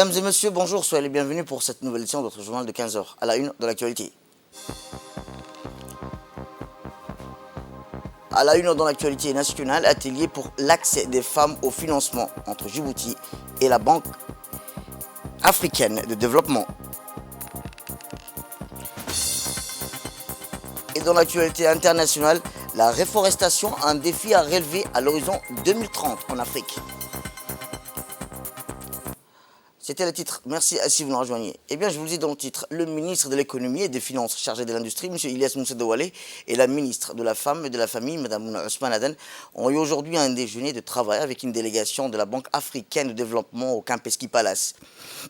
Mesdames et messieurs, bonjour, soyez les bienvenus pour cette nouvelle édition de notre journal de 15 heures, à la une de l'actualité. À la une dans l'actualité nationale, atelier pour l'accès des femmes au financement entre Djibouti et la Banque africaine de développement. Et dans l'actualité internationale, la réforestation, un défi à relever à l'horizon 2030 en Afrique. C'était le titre. Merci si vous nous rejoignez. Eh bien, je vous le dis dans le titre. Le ministre de l'économie et des finances chargé de l'industrie, M. Ilyas Moussa Douale, et la ministre de la Femme et de la Famille, Mme Mouna Ousmane Aden, ont eu aujourd'hui un déjeuner de travail avec une délégation de la Banque africaine de développement au Campeski Palace,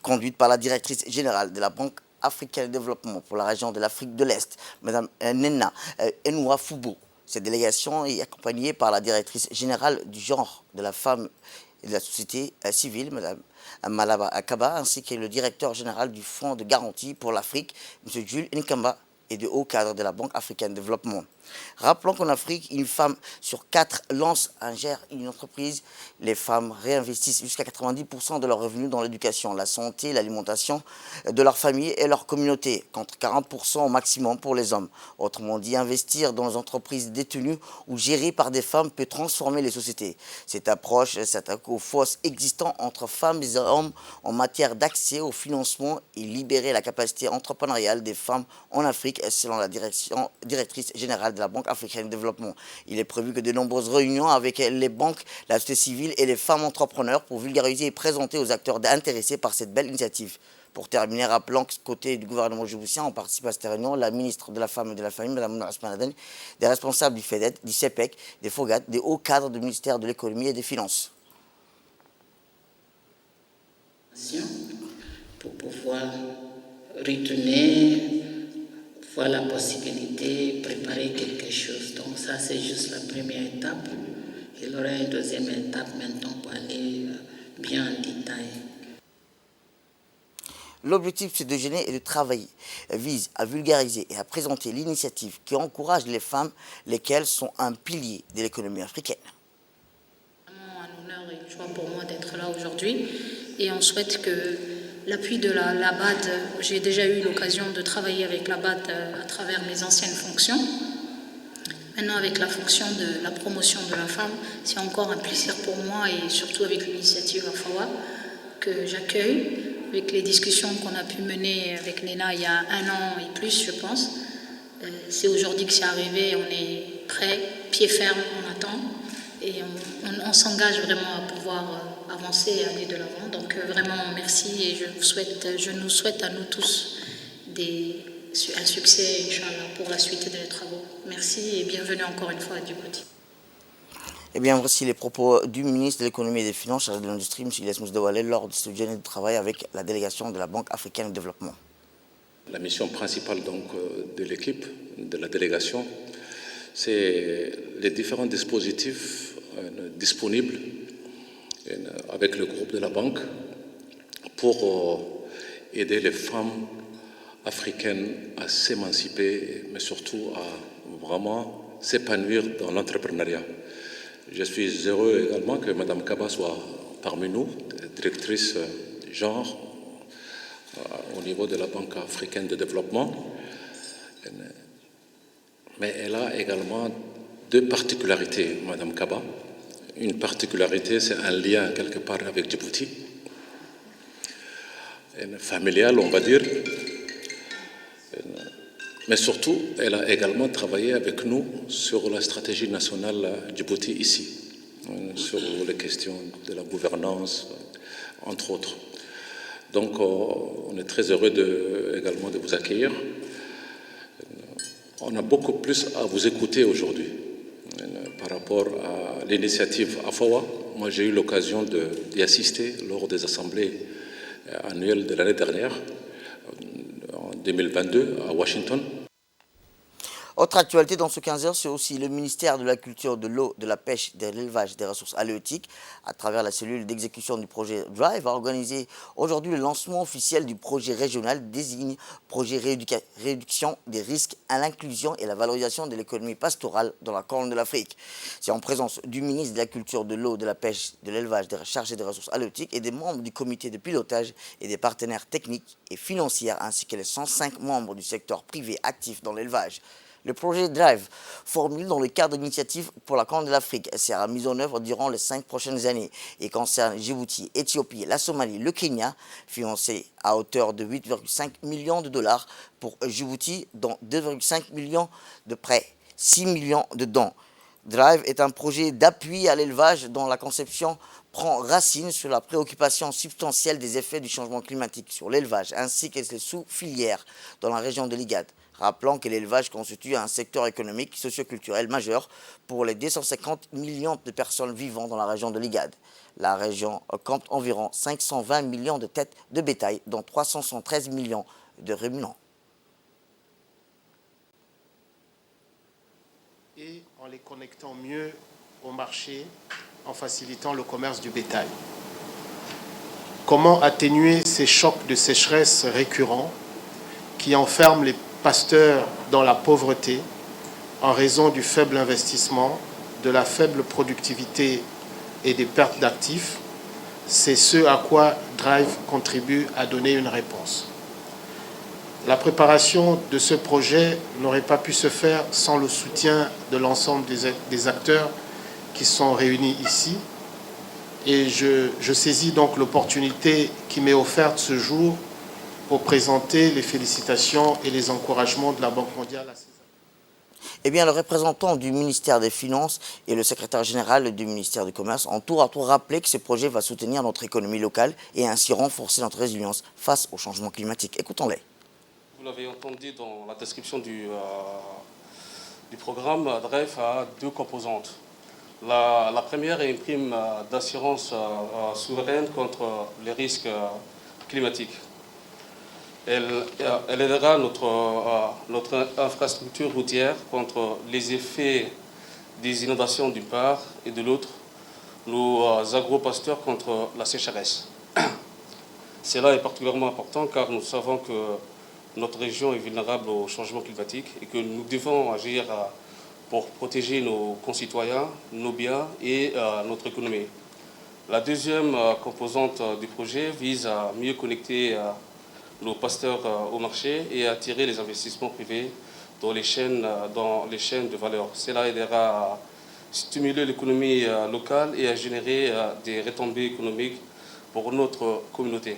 conduite par la directrice générale de la Banque africaine de développement pour la région de l'Afrique de l'Est, Mme Nena Enoua Fubo. Cette délégation est accompagnée par la directrice générale du genre de la femme et de la société civile, Mme Malaba Akaba, ainsi que le directeur général du Fonds de garantie pour l'Afrique, M. Jules Nkamba, et de hauts cadres de la Banque africaine de développement. Rappelons qu'en Afrique, une femme sur 4 lance un gère une entreprise. Les femmes réinvestissent jusqu'à 90% de leurs revenus dans l'éducation, la santé, l'alimentation de leur famille et leur communauté, contre 40% au maximum pour les hommes. Autrement dit, investir dans les entreprises détenues ou gérées par des femmes peut transformer les sociétés. Cette approche s'attaque aux fausses existantes entre femmes et hommes en matière d'accès au financement et libérer la capacité entrepreneuriale des femmes en Afrique, selon la directrice générale de la Banque africaine de développement. Il est prévu que de nombreuses réunions avec les banques, la société civile et les femmes entrepreneurs pour vulgariser et présenter aux acteurs intéressés par cette belle initiative. Pour terminer, rappelons que côté du gouvernement djiboutien, on participe à cette réunion la ministre de la Femme et de la Famille, Mme Mouna Ousmane Aden, des responsables du FEDET, du CEPEC, des FOGAT, des hauts cadres du ministère de l'économie et des finances. Pour pouvoir retenir, voir la possibilité, préparer quelque chose. Donc ça, c'est juste la première étape. Il y aura une deuxième étape maintenant pour aller bien en détail. L'objectif de ce déjeuner et de travailler vise à vulgariser et à présenter l'initiative qui encourage les femmes, lesquelles sont un pilier de l'économie africaine. C'est vraiment un honneur et une joie pour moi d'être là aujourd'hui. Et on souhaite que l'appui de la BAD, j'ai déjà eu l'occasion de travailler avec la BAD à travers mes anciennes fonctions. Maintenant, avec la fonction de la promotion de la femme, c'est encore un plaisir pour moi et surtout avec l'initiative AFAWA que j'accueille, avec les discussions qu'on a pu mener avec Nena il y a 1 an et plus, je pense. C'est aujourd'hui que c'est arrivé, on est prêt, pied ferme, on attend et on s'engage vraiment à pouvoir avancer et aller de l'avant. Donc vraiment merci et je nous souhaite à nous tous un succès, Inch'Allah, pour la suite des travaux. Merci et bienvenue encore une fois à Djibouti. Eh bien, voici les propos du ministre de l'économie et des finances, chargé de l'industrie, M. Ilyas Moussa Douale, lors de ce déjeuner de travail avec la délégation de la Banque africaine de développement. La mission principale donc de l'équipe, de la délégation, c'est les différents dispositifs disponibles avec le groupe de la banque pour aider les femmes africaines à s'émanciper, mais surtout à vraiment s'épanouir dans l'entrepreneuriat. Je suis heureux également que Mme Kaba soit parmi nous, directrice genre au niveau de la Banque africaine de développement. Mais elle a également 2 particularités, Mme Kaba. Une particularité, c'est un lien quelque part avec Djibouti, familial, on va dire. Mais surtout, elle a également travaillé avec nous sur la stratégie nationale Djibouti ici, sur les questions de la gouvernance, entre autres. Donc, on est très heureux également de vous accueillir. On a beaucoup plus à vous écouter aujourd'hui par rapport à l'initiative AFAWA. Moi, j'ai eu l'occasion d'y assister lors des assemblées annuelles de l'année dernière, en 2022, à Washington. Autre actualité dans ce 15 heures, c'est aussi le ministère de la Culture, de l'eau, de la pêche, de l'élevage, des ressources halieutiques, à travers la cellule d'exécution du projet DRIVE, a organisé aujourd'hui le lancement officiel du projet régional désigne projet réduction des risques à l'inclusion et la valorisation de l'économie pastorale dans la Corne de l'Afrique. C'est en présence du ministre de la Culture, de l'eau, de la pêche, de l'élevage, chargé des ressources halieutiques et des membres du comité de pilotage et des partenaires techniques et financiers, ainsi que les 105 membres du secteur privé actif dans l'élevage. Le projet DRIVE, formulé dans le cadre d'initiative pour la Corne de l'Afrique, sera mis en œuvre durant les 5 prochaines années et concerne Djibouti, Éthiopie, la Somalie, le Kenya, financé à hauteur de 8,5 millions de dollars pour Djibouti, dont 2,5 millions de prêts, 6 millions de dons. DRIVE est un projet d'appui à l'élevage dont la conception prend racine sur la préoccupation substantielle des effets du changement climatique sur l'élevage ainsi que ses sous-filières dans la région de l'IGAD. Rappelons que l'élevage constitue un secteur économique socio-culturel majeur pour les 250 millions de personnes vivant dans la région de l'IGAD. La région compte environ 520 millions de têtes de bétail, dont 313 millions de ruminants. Et en les connectant mieux au marché, en facilitant le commerce du bétail. Comment atténuer ces chocs de sécheresse récurrents qui enferment les pasteurs dans la pauvreté en raison du faible investissement, de la faible productivité et des pertes d'actifs? C'est ce à quoi DRIVE contribue à donner une réponse. La préparation de ce projet n'aurait pas pu se faire sans le soutien de l'ensemble des acteurs qui sont réunis ici. Et je saisis donc l'opportunité qui m'est offerte ce jour pour présenter les félicitations et les encouragements de la Banque mondiale à ces acteurs. Eh bien, le représentant du ministère des Finances et le secrétaire général du ministère du Commerce ont tour à tour rappelé que ce projet va soutenir notre économie locale et ainsi renforcer notre résilience face au changement climatique. Écoutons-les. Vous l'avez entendu dans la description du programme, DRIVE a deux composantes. La première est une prime d'assurance souveraine contre les risques climatiques. Elle aidera notre infrastructure routière contre les effets des inondations d'une part et de l'autre, nos agro-pasteurs contre la sécheresse. Cela est particulièrement important car nous savons que notre région est vulnérable au changement climatique et que nous devons agir pour protéger nos concitoyens, nos biens et notre économie. La deuxième composante du projet vise à mieux connecter nos pasteurs au marché et à attirer les investissements privés dans les chaînes de valeur. Cela aidera à stimuler l'économie locale et à générer des retombées économiques pour notre communauté.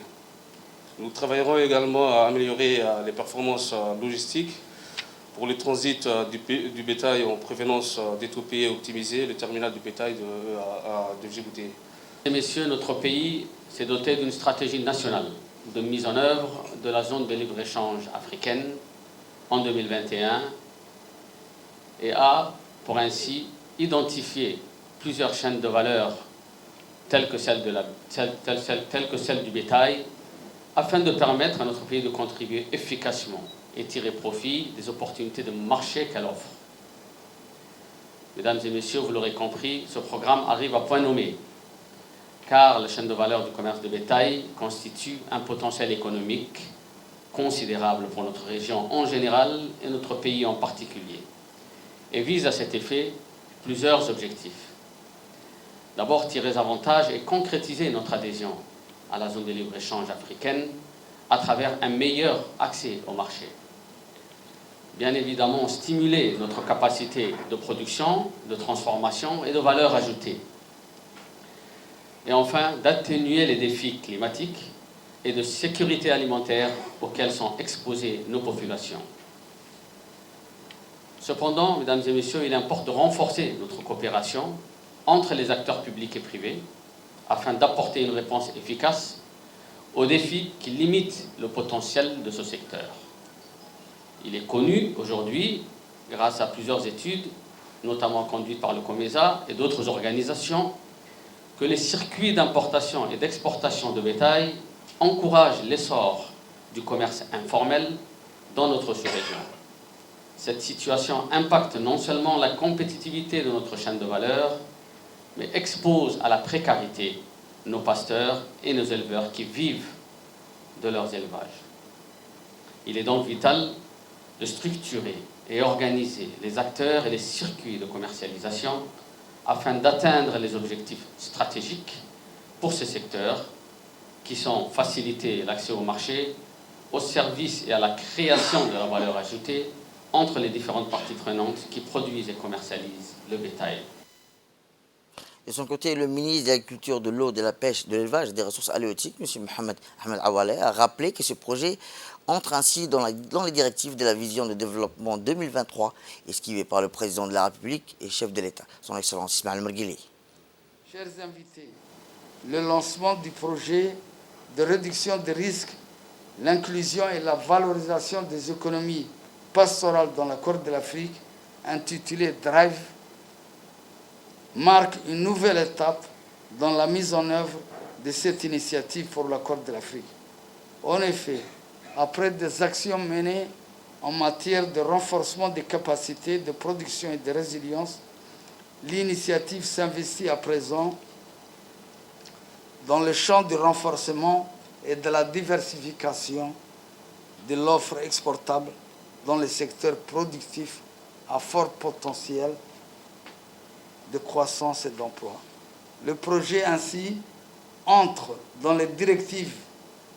Nous travaillerons également à améliorer les performances logistiques pour le transit du bétail en prévenance d'étoupper et optimiser le terminal du bétail de Djibouti. Mesdames et messieurs, notre pays s'est doté d'une stratégie nationale de mise en œuvre de la zone de libre-échange africaine en 2021 et a, pour ainsi, identifié plusieurs chaînes de valeur telles que celle du bétail, afin de permettre à notre pays de contribuer efficacement et tirer profit des opportunités de marché qu'elle offre. Mesdames et messieurs, vous l'aurez compris, ce programme arrive à point nommé, car la chaîne de valeur du commerce de bétail constitue un potentiel économique considérable pour notre région en général et notre pays en particulier, et vise à cet effet plusieurs objectifs. D'abord, tirer avantage et concrétiser notre adhésion à la zone de libre-échange africaine à travers un meilleur accès au marché. Bien évidemment, stimuler notre capacité de production, de transformation et de valeur ajoutée. Et enfin, d'atténuer les défis climatiques et de sécurité alimentaire auxquels sont exposées nos populations. Cependant, mesdames et messieurs, il importe de renforcer notre coopération entre les acteurs publics et privés afin d'apporter une réponse efficace aux défis qui limitent le potentiel de ce secteur. Il est connu aujourd'hui, grâce à plusieurs études, notamment conduites par le COMESA et d'autres organisations, que les circuits d'importation et d'exportation de bétail encouragent l'essor du commerce informel dans notre sous-région. Cette situation impacte non seulement la compétitivité de notre chaîne de valeur, mais expose à la précarité nos pasteurs et nos éleveurs qui vivent de leurs élevages. Il est donc vital de structurer et organiser les acteurs et les circuits de commercialisation afin d'atteindre les objectifs stratégiques pour ces secteurs qui sont faciliter l'accès au marché, aux services et à la création de la valeur ajoutée entre les différentes parties prenantes qui produisent et commercialisent le bétail. De son côté, le ministre de l'Agriculture, de l'eau, de la pêche, de l'élevage et des ressources halieutiques, M. Mohamed Ahmed Awaleh, a rappelé que ce projet entre ainsi dans les directives de la vision de développement 2023 esquivée par le président de la République et chef de l'État, son Excellence Ismaël Mergueli. Chers invités, le lancement du projet de réduction des risques, l'inclusion et la valorisation des économies pastorales dans la Corne de l'Afrique, intitulé DRIVE, marque une nouvelle étape dans la mise en œuvre de cette initiative pour la Corne de l'Afrique. En effet, après des actions menées en matière de renforcement des capacités de production et de résilience, l'initiative s'investit à présent dans le champ du renforcement et de la diversification de l'offre exportable dans les secteurs productifs à fort potentiel de croissance et d'emploi. Le projet ainsi entre dans les directives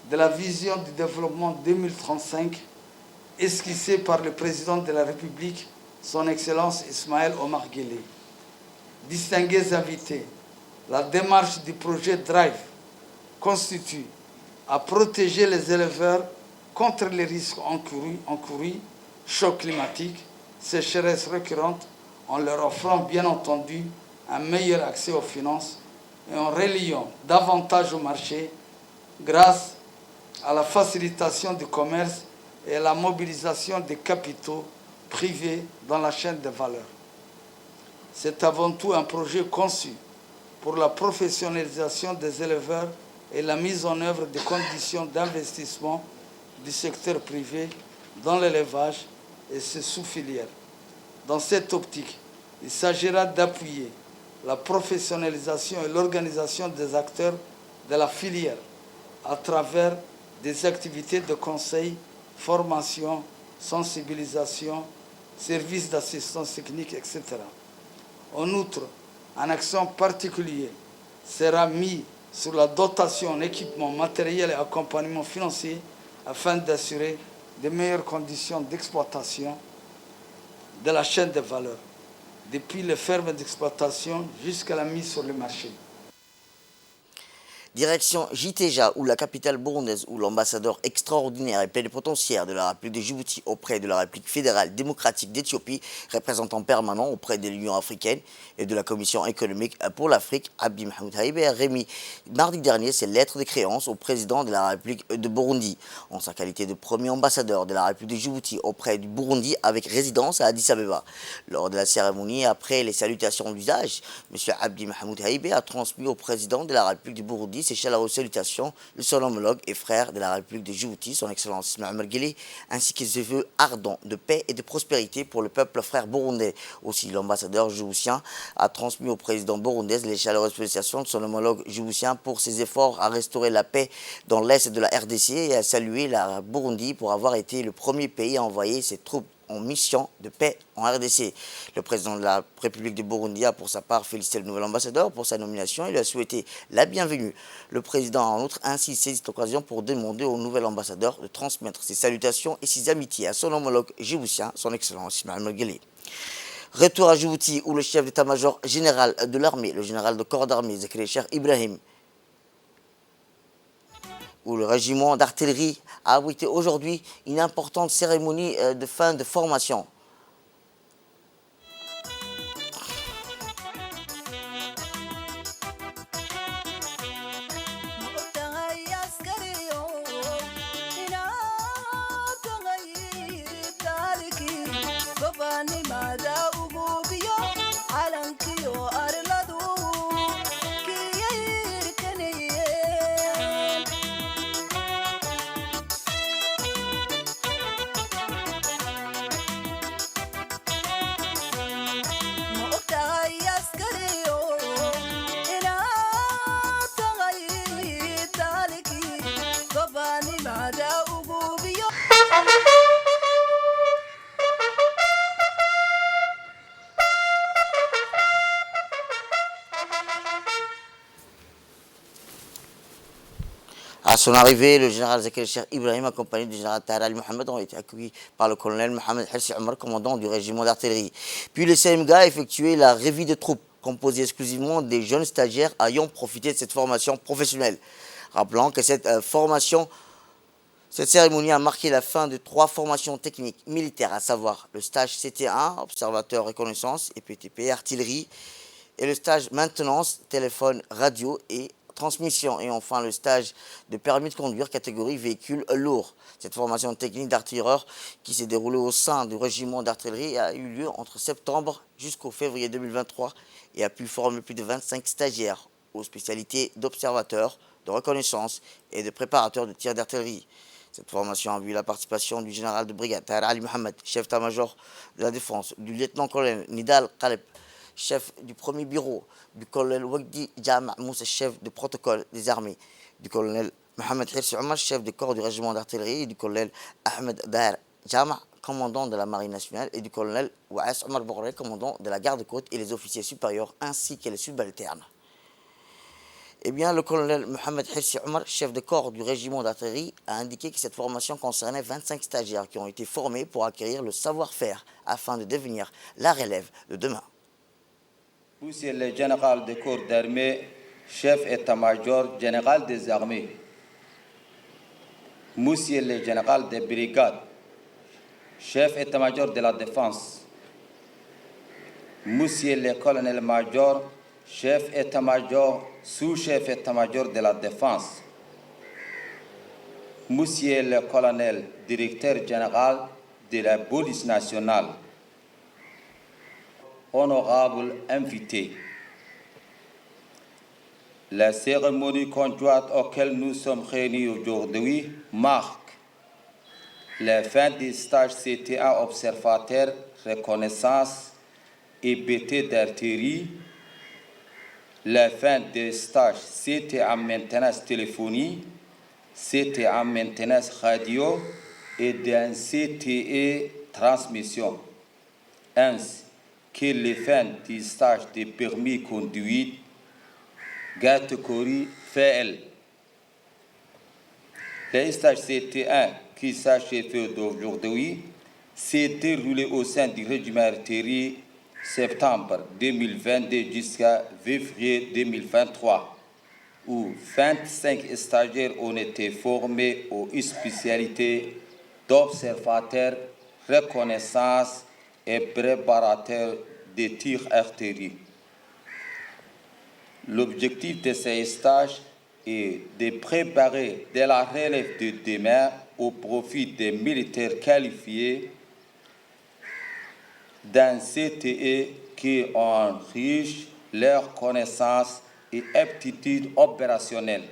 de la vision du développement 2035 esquissée par le président de la République, son Excellence Ismaël Omar Guelleh. Distingués invités, la démarche du projet DRIVE constitue à protéger les éleveurs contre les risques encourus, chocs climatiques, sécheresses récurrentes, en leur offrant bien entendu un meilleur accès aux finances et en reliant davantage au marché grâce à la facilitation du commerce et à la mobilisation des capitaux privés dans la chaîne de valeur. C'est avant tout un projet conçu pour la professionnalisation des éleveurs et la mise en œuvre des conditions d'investissement du secteur privé dans l'élevage et ses sous-filières. Dans cette optique, il s'agira d'appuyer la professionnalisation et l'organisation des acteurs de la filière à travers des activités de conseil, formation, sensibilisation, services d'assistance technique, etc. En outre, un accent particulier sera mis sur la dotation en équipement matériel et accompagnement financier afin d'assurer de meilleures conditions d'exploitation de la chaîne de valeur, depuis les fermes d'exploitation jusqu'à la mise sur le marché. Direction Jiteja, où la capitale burundaise, où l'ambassadeur extraordinaire et plénipotentiaire de la République de Djibouti auprès de la République fédérale démocratique d'Éthiopie, représentant permanent auprès de l'Union africaine et de la Commission économique pour l'Afrique, Abdi Mahmoud Haïbe, a remis mardi dernier ses lettres de créance au président de la République de Burundi, en sa qualité de premier ambassadeur de la République de Djibouti auprès du Burundi avec résidence à Addis Abeba. Lors de la cérémonie, après les salutations d'usage, M. Abdi Mahmoud Haïbe a transmis au président de la République du Burundi ses chaleureuses salutations de son homologue et frère de la République de Djibouti, son Excellence Ismaël Mergueli, ainsi que ses vœux ardents de paix et de prospérité pour le peuple frère burundais. Aussi, l'ambassadeur djiboutien a transmis au président burundais les chaleureuses félicitations de son homologue djiboutien pour ses efforts à restaurer la paix dans l'est de la RDC et à saluer la Burundi pour avoir été le premier pays à envoyer ses troupes en mission de paix en RDC. Le président de la République du Burundi a pour sa part félicité le nouvel ambassadeur pour sa nomination et lui a souhaité la bienvenue. Le président a en outre ainsi saisi cette occasion pour demander au nouvel ambassadeur de transmettre ses salutations et ses amitiés à son homologue djiboutien, son Excellence Ismaël Mergueli. Retour à Djibouti où le chef d'état-major général de l'armée, le général de corps d'armée, Zakri Cheikh Ibrahim, où le régiment d'artillerie a abrité aujourd'hui une importante cérémonie de fin de formation. son arrivée, le général Zakari Cheikh Ibrahim, accompagné du général Tahar Ali Mohamed, ont été accueillis par le colonel Mohamed Hirsi Omar, commandant du régiment d'artillerie. Puis le CMG a effectué la revue de troupes, composée exclusivement des jeunes stagiaires ayant profité de cette formation professionnelle. Rappelant que cette cérémonie a marqué la fin de 3 formations techniques militaires, à savoir le stage CT1, observateur reconnaissance, et PTP, artillerie, et le stage maintenance, téléphone, radio et transmission, et enfin le stage de permis de conduire catégorie véhicule lourd. Cette formation technique d'artilleur qui s'est déroulée au sein du régiment d'artillerie a eu lieu entre septembre jusqu'au février 2023 et a pu former plus de 25 stagiaires aux spécialités d'observateur, de reconnaissance et de préparateur de tir d'artillerie. Cette formation a vu la participation du général de brigade Tahar Ali Mohamed, chef d'état-major de la défense, du lieutenant-colonel Nidal Khaleb, chef du premier bureau, du colonel Wagdi Jama' Moussa, chef de protocole des armées, du colonel Mohamed Hirsi Omar, chef de corps du régiment d'artillerie, et du colonel Ahmed Daher Jama', commandant de la marine nationale, et du colonel Ouass Omar Bourré, commandant de la garde-côte, et les officiers supérieurs ainsi que les subalternes. Eh bien, le colonel Mohamed Hirsi Omar, chef de corps du régiment d'artillerie, a indiqué que cette formation concernait 25 stagiaires qui ont été formés pour acquérir le savoir-faire afin de devenir la relève de demain. Monsieur le général des corps d'armée, chef état-major général des armées, Monsieur le général des brigades, chef état-major de la défense, Monsieur le colonel-major, chef état-major, sous-chef état-major de la défense, Monsieur le colonel, directeur général de la police nationale, honorables invités. La cérémonie conjointe auquel nous sommes réunis aujourd'hui marque la fin du stage CTA observateur reconnaissance et BT d'artillerie, la fin des stages CTA maintenance téléphonie, CTA maintenance radio et d'un CTE transmission, ainsi que les fins du stage de permis conduite catégorie FL. Le stage CT1 qui s'achève d'aujourd'hui s'est déroulé au sein du régiment artillerie septembre 2022 jusqu'à février 2023, où 25 stagiaires ont été formés aux spécialités d'observateur, reconnaissance et préparateur de tir artillerie. L'objectif de ces stages est de préparer de la relève de demain au profit des militaires qualifiés d'un CTE qui enrichissent leurs connaissances et aptitudes opérationnelles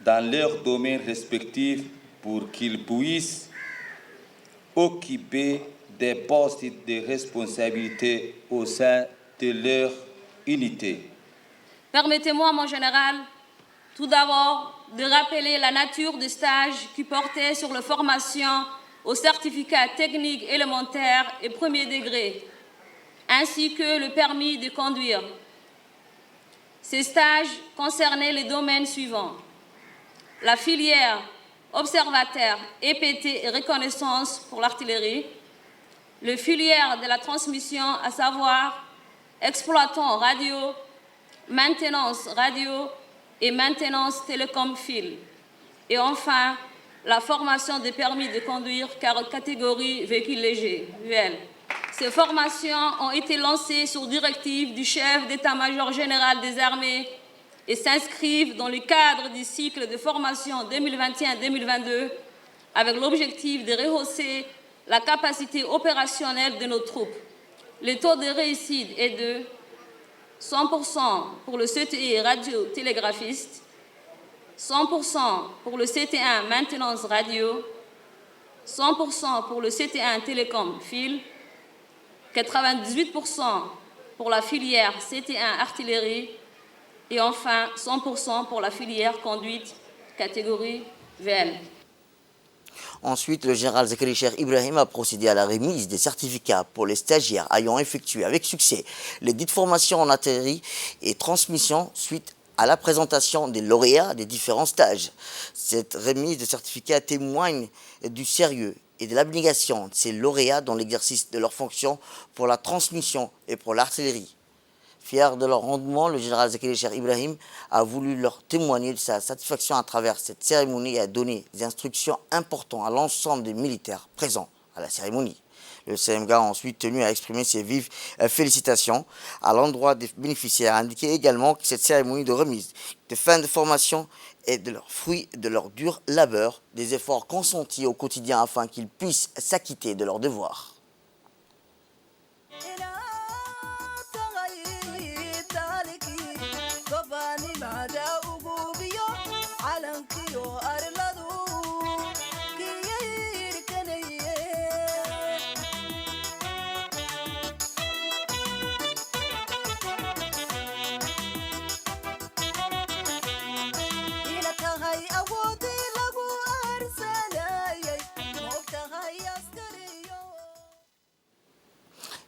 dans leurs domaines respectifs pour qu'ils puissent occuper des postes de responsabilité au sein de leur unité. Permettez-moi, mon général, tout d'abord de rappeler la nature du stage qui portait sur la formation au certificat technique élémentaire et premier degré, ainsi que le permis de conduire. Ces stages concernaient les domaines suivants: la filière observateur, EPT et reconnaissance pour l'artillerie, le filière de la transmission, à savoir exploitant radio, maintenance radio et maintenance télécom fil. Et enfin, la formation des permis de conduire catégorie véhicule léger, VL. Ces formations ont été lancées sur directive du chef d'état-major général des armées et s'inscrivent dans le cadre du cycle de formation 2021-2022 avec l'objectif de rehausser la capacité opérationnelle de nos troupes. Le taux de réussite est de 100% pour le CTE radio-télégraphiste, 100% pour le CT1 maintenance radio, 100% pour le CT1 télécom fil, 98% pour la filière CT1 artillerie et enfin 100% pour la filière conduite catégorie VL. Ensuite, le général Zakari Cheikh Ibrahim a procédé à la remise des certificats pour les stagiaires ayant effectué avec succès les dites formations en artillerie et transmission suite à la présentation des lauréats des différents stages. Cette remise de certificats témoigne du sérieux et de l'abnégation de ces lauréats dans l'exercice de leurs fonctions pour la transmission et pour l'artillerie. Fier de leur rendement, le général Zakari Cher Ibrahim a voulu leur témoigner de sa satisfaction à travers cette cérémonie et a donné des instructions importantes à l'ensemble des militaires présents à la cérémonie. Le CMG a ensuite tenu à exprimer ses vives félicitations à l'endroit des bénéficiaires, a indiqué également que cette cérémonie de remise de fin de formation est de leur fruit de leur dur labeur, des efforts consentis au quotidien afin qu'ils puissent s'acquitter de leurs devoirs.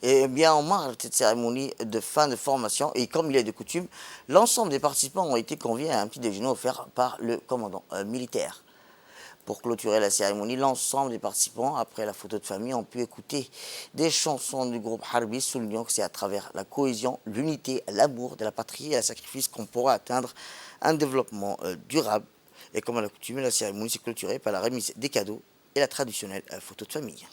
Et bien en marge de cette cérémonie de fin de formation, et comme il est de coutume, l'ensemble des participants ont été conviés à un petit déjeuner offert par le commandant militaire. Pour clôturer la cérémonie, l'ensemble des participants, après la photo de famille, ont pu écouter des chansons du groupe Harbi, soulignant que c'est à travers la cohésion, l'unité, l'amour de la patrie et le sacrifice qu'on pourra atteindre un développement durable. Et comme à la coutume, la cérémonie s'est clôturée par la remise des cadeaux et la traditionnelle photo de famille.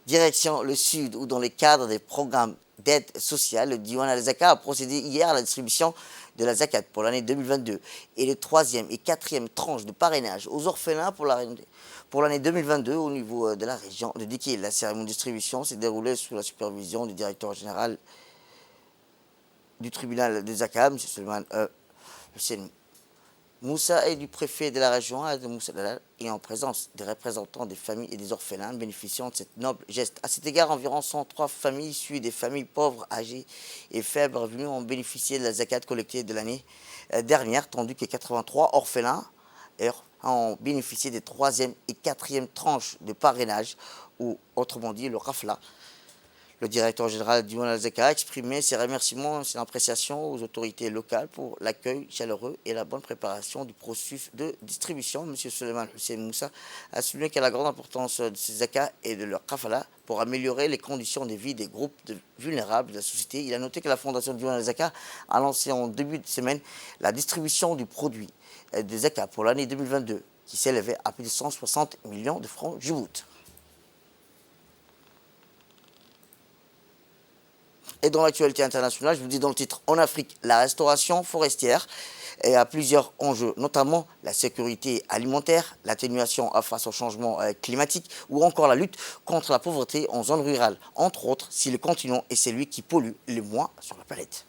Direction le Sud, où dans le cadre des programmes d'aide sociale, le Diwan al-Zaka a procédé hier à la distribution de la zakat pour l'année 2022 et les 3e et 4e tranches de parrainage aux orphelins pour l'année 2022 au niveau de la région de Dikil. La cérémonie de distribution s'est déroulée sous la supervision du directeur général du tribunal de Zaka, M. Suleiman Hussein Moussa, et du préfet de la région, Adam Moussa Dalal, et en présence des représentants des familles et des orphelins bénéficiant de cette noble geste. À cet égard, environ 103 familles issues des familles pauvres, âgées et faibles revenus ont bénéficié de la zakat collectée de l'année dernière, tandis que 83 orphelins ont bénéficié des 3e et 4e tranches de parrainage, ou autrement dit le Rafla. Le directeur général du Diwan al-Zaka a exprimé ses remerciements et ses appréciations aux autorités locales pour l'accueil chaleureux et la bonne préparation du processus de distribution. M. Suleiman Hussein Moussa a souligné qu'à la grande importance de ces zakas et de leur kafala pour améliorer les conditions de vie des groupes vulnérables de la société. Il a noté que la fondation du Diwan al-Zaka a lancé en début de semaine la distribution du produit des zakas pour l'année 2022 qui s'élevait à plus de 160 millions de francs djibout. Et dans l'actualité internationale, je vous dis dans le titre, en Afrique, la restauration forestière a plusieurs enjeux, notamment la sécurité alimentaire, l'atténuation face au changement climatique ou encore la lutte contre la pauvreté en zone rurale, entre autres si le continent est celui qui pollue le moins sur la planète.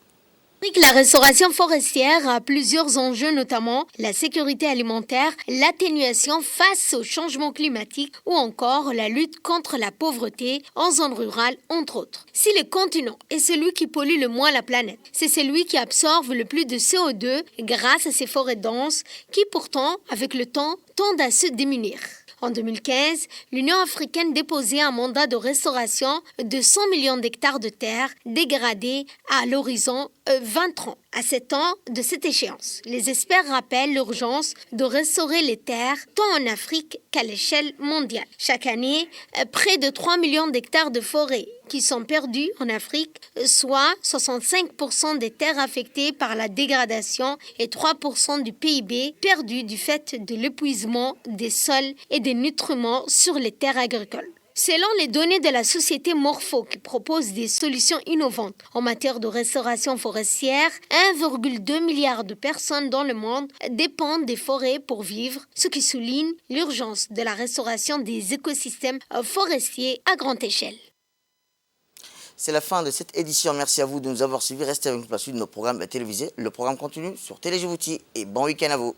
La restauration forestière a plusieurs enjeux, notamment la sécurité alimentaire, l'atténuation face au changement climatique ou encore la lutte contre la pauvreté en zone rurale, entre autres. Si le continent est celui qui pollue le moins la planète, c'est celui qui absorbe le plus de CO2 grâce à ses forêts denses qui pourtant, avec le temps, tendent à se diminuer. En 2015, l'Union africaine déposait un mandat de restauration de 100 millions d'hectares de terre dégradés à l'horizon 2030. À 7 ans de cette échéance, les experts rappellent l'urgence de restaurer les terres tant en Afrique qu'à l'échelle mondiale. Chaque année, près de 3 millions d'hectares de forêts qui sont perdus en Afrique, soit 65% des terres affectées par la dégradation et 3% du PIB perdu du fait de l'épuisement des sols et des nutriments sur les terres agricoles. Selon les données de la société Morpho, qui propose des solutions innovantes en matière de restauration forestière, 1,2 milliard de personnes dans le monde dépendent des forêts pour vivre, ce qui souligne l'urgence de la restauration des écosystèmes forestiers à grande échelle. C'est la fin de cette édition. Merci à vous de nous avoir suivis. Restez avec nous pour la suite de nos programmes télévisés. Le programme continue sur Télé Djibouti et bon week-end à vous.